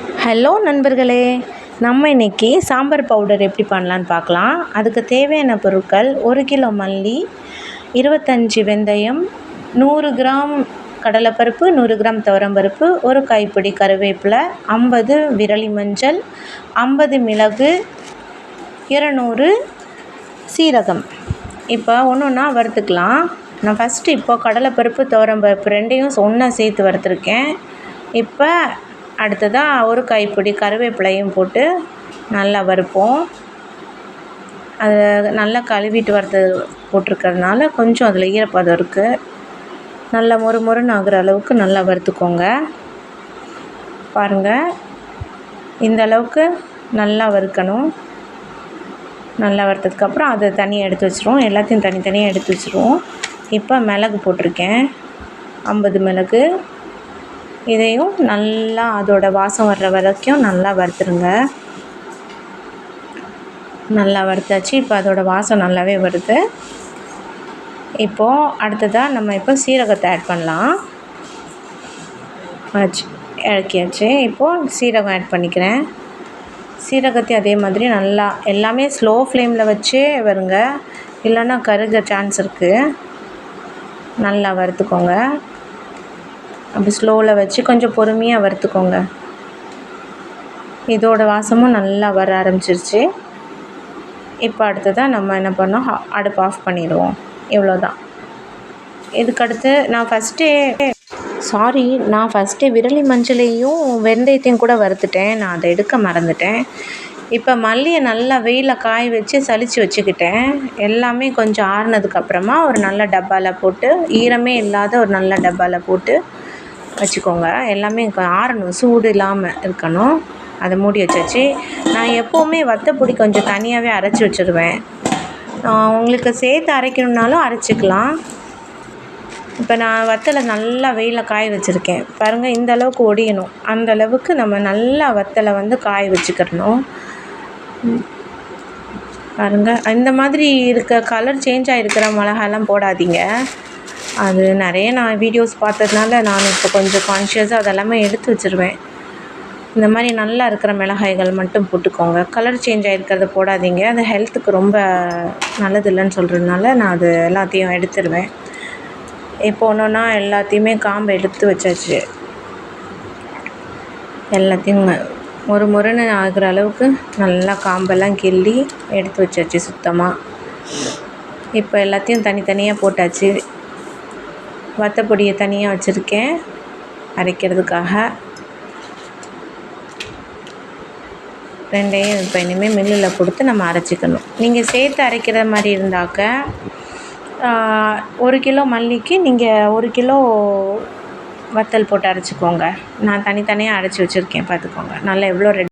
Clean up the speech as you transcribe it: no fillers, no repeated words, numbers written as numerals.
Hello நண்பர்களே, நம்ம இன்றைக்கி சாம்பார் பவுடர் எப்படி பண்ணலான்னு பார்க்கலாம். அதுக்கு தேவையான பொருட்கள்: 1 கிலோ மல்லி, 25 வெந்தயம், 100 கிராம் கடலைப்பருப்பு, 100 கிராம் துவரம்பருப்பு, ஒரு கைப்பிடி கருவேப்பிலை, 50 விரலி மஞ்சள், 50 மிளகு, 200 சீரகம். இப்போ ஒன்று ஒன்றா வறுத்துக்கலாம். நான் ஃபஸ்ட்டு கடலைப்பருப்பு துவரம்பருப்பு ரெண்டையும் ஒன்றா சேர்த்து வறுத்துருக்கேன். இப்போ அடுத்ததாக ஒரு கைப்பிடி கருவேப்பிலையும் போட்டு நல்லா வறுப்போம். அதை நல்லா கழுவிட்டு போட்டிருக்கறதுனால கொஞ்சம் அதில் ஈரப்பதம் இருக்குது. நல்லா மொறுமொறுன்னு ஆகிற அளவுக்கு நல்லா வறுத்துக்கோங்க. பாருங்கள், இந்த அளவுக்கு நல்லா வறுக்கணும். நல்லா வறுத்ததுக்கப்புறம் அதை தனியாக எடுத்து வச்சுருவோம். எல்லாத்தையும் தனித்தனியாக எடுத்து வச்சுருவோம். இப்போ மிளகு போட்டிருக்கேன், 50 மிளகு. இதையும் நல்லா அதோட வாசம் வர்ற வரைக்கும் நல்லா வறுத்துருங்க. நல்லா வறுத்தாச்சு. இப்போ அதோட வாசம் நல்லாவே வருது. இப்போது அடுத்ததாக நம்ம சீரகத்தை ஆட் பண்ணலாம். இறக்கியாச்சு. இப்போது சீரகம் ஆட் பண்ணிக்கிறேன். சீரகத்தையும் அதே மாதிரி நல்லா எல்லாமே ஸ்லோ ஃப்ளேமில் வச்சே வருங்க, இல்லைன்னா கருக சான்ஸ் இருக்குது. நல்லா வறுத்துக்கோங்க. அப்படி ஸ்லோவில் வச்சு கொஞ்சம் பொறுமையாக வறுத்துக்கோங்க. இதோட வாசமும் நல்லா வர ஆரம்பிச்சிருச்சு. இப்போ அடுத்ததாக நம்ம என்ன பண்ணோம், அடுப்பு ஆஃப் பண்ணிடுவோம். இவ்வளோதான். இதுக்கடுத்து நான் ஃபஸ்ட்டே விரலி மஞ்சளையும் வெந்தயத்தையும் கூட வறுத்துட்டேன். நான் அதை எடுக்க மறந்துட்டேன். இப்போ மல்லியை நல்லா வெயிலில் காய வச்சு சலித்து வச்சுக்கிட்டேன். எல்லாமே கொஞ்சம் ஆறுனதுக்கப்புறமா ஒரு நல்ல டப்பாவில் போட்டு, ஈரமே இல்லாத ஒரு நல்ல டப்பாவில் போட்டு வச்சுக்கோங்க. எல்லாமே ஆறணும், சூடு இல்லாமல் இருக்கணும். அதை மூடி வச்சாச்சு. நான் எப்போவுமே வத்தப்பொடி கொஞ்சம் தனியாகவே அரைச்சி வச்சுருவேன். உங்களுக்கு சேர்த்து அரைக்கணுன்னாலும் அரைச்சிக்கலாம். இப்போ நான் வத்தலை நல்லா வெயிலில் காய வச்சுருக்கேன். பாருங்கள், இந்த அளவுக்கு ஒடியணும். அந்த அளவுக்கு நம்ம நல்லா வத்தலை காய வச்சுக்கிறணும். பாருங்கள், இந்த மாதிரி கலர் சேஞ்ச் ஆகிருக்கிற மிளகாலாம் போடாதீங்க. அது நிறைய நான் வீடியோஸ் பார்த்ததுனால நான் இப்போ கொஞ்சம் கான்ஷியஸாக அதெல்லாமே எடுத்து வச்சுருவேன். இந்த மாதிரி நல்லா இருக்கிற மிளகாய்கள் மட்டும் போட்டுக்கோங்க. கலர் சேஞ்ச் ஆகிருக்கிறத போடாதீங்க. அது ஹெல்த்துக்கு ரொம்ப நல்லது இல்லைன்னு சொல்கிறதுனால நான் அது எல்லாத்தையும் எடுத்துடுவேன். இப்போ ஒன்றுன்னா எல்லாத்தையுமே காம்பை எடுத்து வச்சாச்சு. எல்லாத்தையும் ஒரு முறைன்னு ஆகிற அளவுக்கு நல்லா காம்பெல்லாம் கிள்ளி எடுத்து வச்சாச்சு சுத்தமாக. இப்போ எல்லாத்தையும் தனித்தனியாக போட்டாச்சு. வத்தப்பொடியை தனியாக வச்சுருக்கேன் அரைக்கிறதுக்காக. ரெண்டையும் இப்போ இனிமேல் மில்லில் கொடுத்து நம்ம அரைச்சிக்கணும். நீங்கள் சேர்த்து அரைக்கிற மாதிரி இருந்தாக்க 1 கிலோ மல்லிக்கு நீங்கள் 1 கிலோ வத்தல் போட்டு அரைச்சிக்கோங்க. நான் தனித்தனியாக அரைச்சி வச்சுருக்கேன், பார்த்துக்கோங்க. நல்லா எவ்வளோ